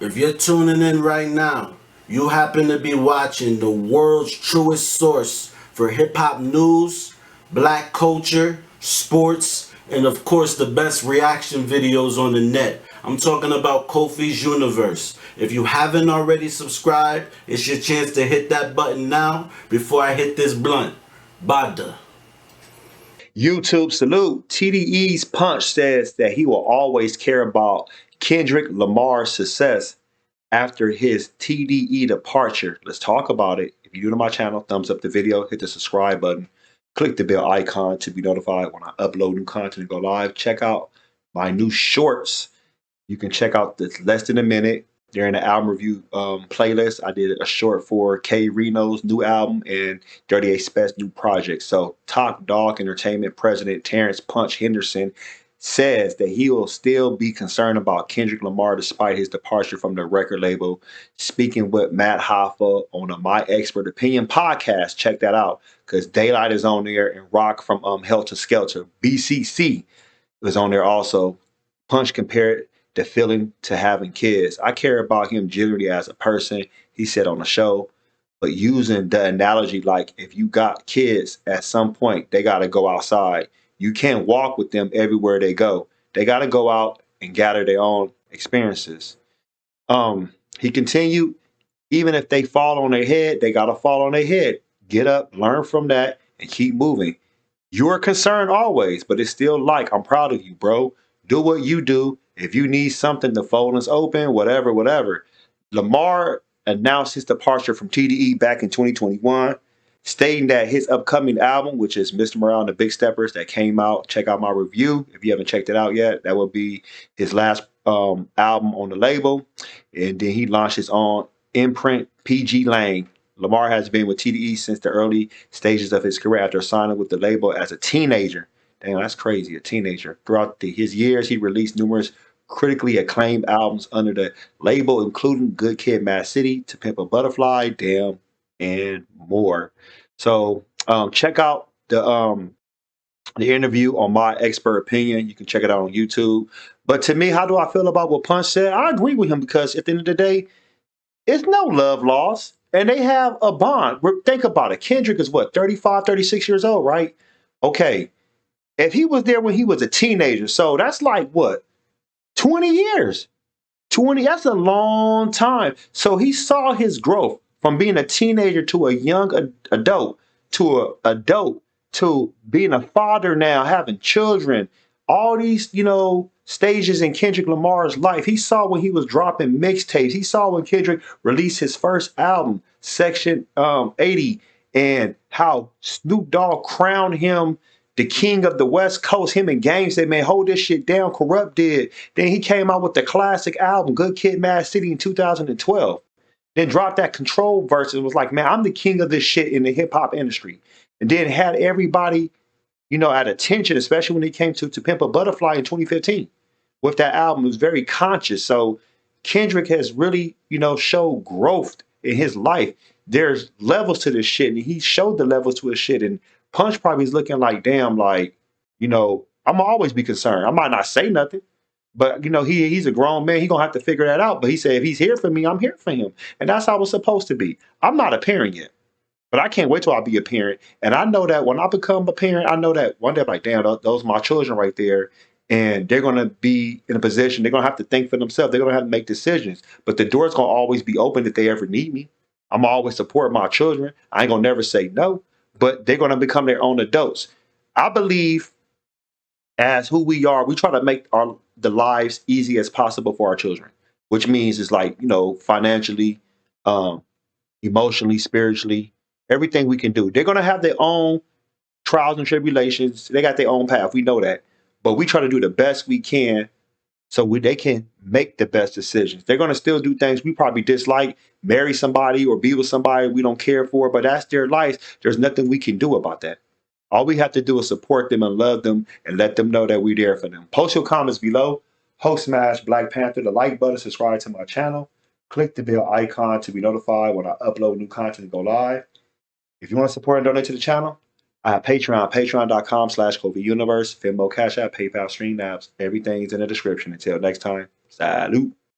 If you're tuning in right now, you happen to be watching the world's truest source for hip hop news, black culture, sports, and of course the best reaction videos on the net. I'm talking about Kofi's Universe. If you haven't already subscribed, it's your chance to hit that button now before I hit this blunt. Bada. YouTube salute. TDE's Punch says that he will always care about Kendrick Lamar's success after his TDE departure. Let's talk about it. If you're new to my channel, thumbs up the video, hit the subscribe button, click the bell icon to be notified when I upload new content and go live. Check out my new shorts. You can check out the less than a minute. They're in the album review playlist. I did a short for K Reno's new album and 38 Specs new project. So Top Dog Entertainment President Terrence Punch Henderson says that he will still be concerned about Kendrick Lamar despite his departure from the record label. Speaking with Matt Hoffa on a My Expert Opinion podcast, check that out because Daylight is on there and Rock from Helter Skelter, BCC, was on there also. Punch compared the feeling to having kids. I care about him generally as a person, he said on the show, but using the analogy like if you got kids, at some point they got to go outside. You can't walk with them everywhere they go. They got to go out and gather their own experiences. He continued, even if they fall on their head, they got to fall on their head. Get up, learn from that, and keep moving. You're concerned always, but it's still like, I'm proud of you, bro. Do what you do. If you need something, the phone is open, whatever, whatever. Lamar announced his departure from TDE back in 2021, stating that his upcoming album, which is Mr. Morale and the Big Steppers, that came out, check out my review. If you haven't checked it out yet, that will be his last album on the label. And then he launched his own imprint, PG Lane. Lamar has been with TDE since the early stages of his career after signing with the label as a teenager. Damn, that's crazy, a teenager. Throughout his years, he released numerous critically acclaimed albums under the label, including Good Kid, Mad City, To Pimp a Butterfly, Damn, and more. So check out the interview on My Expert Opinion. You can check it out on YouTube. But to me, how do I feel about what Punch said? I agree with him because at the end of the day, it's no love lost. And they have a bond. Think about it. Kendrick is what, 35, 36 years old, right? Okay. If he was there when he was a teenager, so that's like what, 20 years? 20, that's a long time. So he saw his growth from being a teenager to a young adult to a adult to being a father now, having children, all these, stages in Kendrick Lamar's life. He saw when he was dropping mixtapes. He saw when Kendrick released his first album, Section 80, and how Snoop Dogg crowned him the king of the West Coast. Him and Game said, man, hold this shit down. Corrupt did. Then he came out with the classic album, Good Kid, Mad City in 2012. Then dropped that Control verse and was like, man, I'm the king of this shit in the hip hop industry. And then had everybody, at attention, especially when it came to Pimp a Butterfly in 2015. With that album, it was very conscious. So Kendrick has really, showed growth in his life. There's levels to this shit, and he showed the levels to his shit. And Punch probably is looking like, damn, like, I'm always be concerned. I might not say nothing, but he's a grown man. He gonna have to figure that out. But he said, if he's here for me, I'm here for him, and that's how it's supposed to be. I'm not a parent yet, but I can't wait till I be a parent. And I know that when I become a parent, I know that one day I'm like, damn, those are my children right there. And they're going to be in a position, they're going to have to think for themselves. They're going to have to make decisions. But the door's going to always be open if they ever need me. I'm going to always support my children. I ain't going to never say no. But they're going to become their own adults. I believe as who we are, we try to make the lives easy as possible for our children, which means it's like, financially, emotionally, spiritually, everything we can do. They're going to have their own trials and tribulations. They got their own path. We know that. But we try to do the best we can so they can make the best decisions. They're going to still do things we probably dislike, marry somebody or be with somebody we don't care for, but that's their life. There's nothing we can do about that. All we have to do is support them and love them and let them know that we're there for them. Post your comments below. Host Smash Black Panther, the like button, subscribe to my channel. Click the bell icon to be notified when I upload new content and go live. If you want to support and donate to the channel, I have Patreon, patreon.com/KofiUniverse, Venmo, CashApp, PayPal, Stream Apps. Everything's in the description. Until next time, salute.